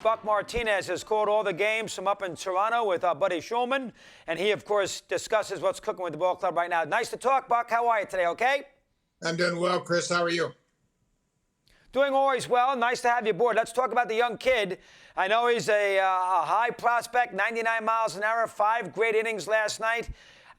Buck Martinez has called all the games from up in Toronto with our buddy Schulman, and he, of course, discusses what's cooking with the ball club right now. Nice to talk, Buck. How are you today, okay? I'm doing well, Chris. How are you? Doing always well. Nice to have you aboard. Let's talk about the young kid. I know he's a high prospect, 99 miles an hour, 5 great innings last night.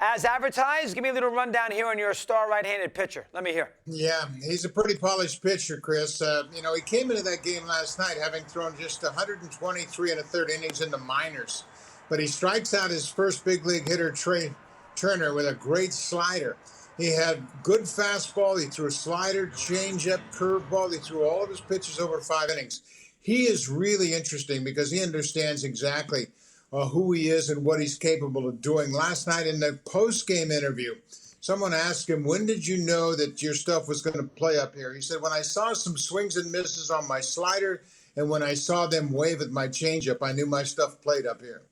As advertised, give me a little rundown here on your star right-handed pitcher. Let me hear. Yeah, he's a pretty polished pitcher, Chris. He came into that game last night having thrown just 123 and a third innings in the minors. But he strikes out his first big league hitter, Trey Turner, with a great slider. He had good fastball. He threw a slider, changeup, curveball. He threw all of his pitches over 5 innings. He is really interesting because he understands exactly who he is and what he's capable of doing. Last night in the post-game interview, someone asked him, when did you know that your stuff was going to play up here? He said, when I saw some swings and misses on my slider and when I saw them wave at my changeup, I knew my stuff played up here.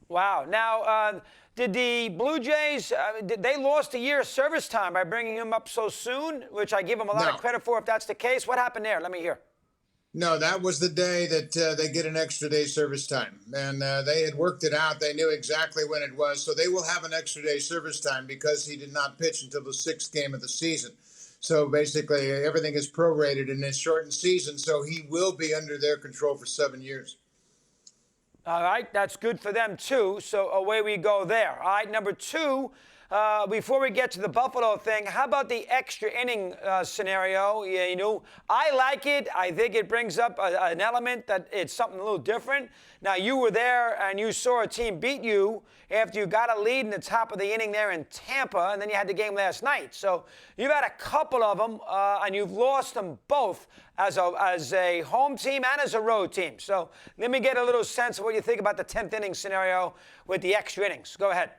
Wow. Now, did the Blue Jays, they lost a year's service time by bringing him up so soon, which I give him a lot of credit for if that's the case. What happened there? Let me hear. No, that was the day that they get an extra day service time. And they had worked it out. They knew exactly when it was. So they will have an extra day service time because he did not pitch until the 6th game of the season. So basically, everything is prorated in this shortened season. So he will be under their control for 7 years. All right, that's good for them, too. So away we go there. All right, number 2. Before we get to the Buffalo thing, how about the extra inning scenario? I like it. I think it brings up an element that it's something a little different. Now, you were there and you saw a team beat you after you got a lead in the top of the inning there in Tampa, and then you had the game last night. So you've had a couple of them, and you've lost them both as a home team and as a road team. So let me get a little sense of what you think about the 10th inning scenario with the extra innings. Go ahead.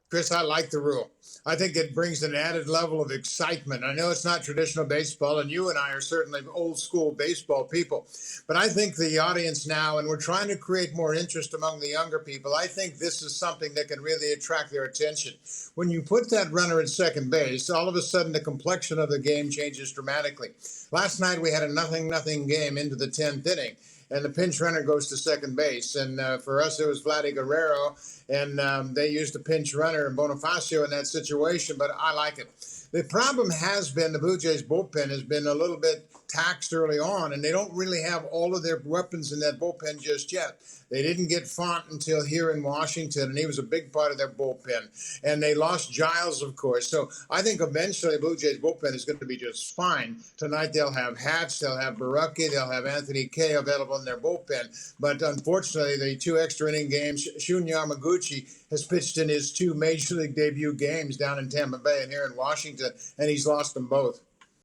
Chris, I like the rule. I think it brings an added level of excitement. I know it's not traditional baseball, and you and I are certainly old school baseball people. But I think the audience now, and we're trying to create more interest among the younger people, I think this is something that can really attract their attention. When you put that runner at second base, all of a sudden the complexion of the game changes dramatically. Last night we had a 0-0 game into the 10th inning. And the pinch runner goes to second base. And for us, it was Vladdy Guerrero. And they used a pinch runner and Bonifacio in that situation. But I like it. The problem has been the Blue Jays bullpen has been a little bit taxed early on. And they don't really have all of their weapons in that bullpen just yet. They didn't get Font until here in Washington. And he was a big part of their bullpen. And they lost Giles, of course. So I think eventually the Blue Jays bullpen is going to be just fine. Tonight they'll have Hatch, they'll have Barucki, they'll have Anthony Kay available in their bullpen. But unfortunately, the 2 extra inning games, Shun Yamaguchi has pitched in his 2 Major League debut games down in Tampa Bay and here in Washington, and he's lost them both.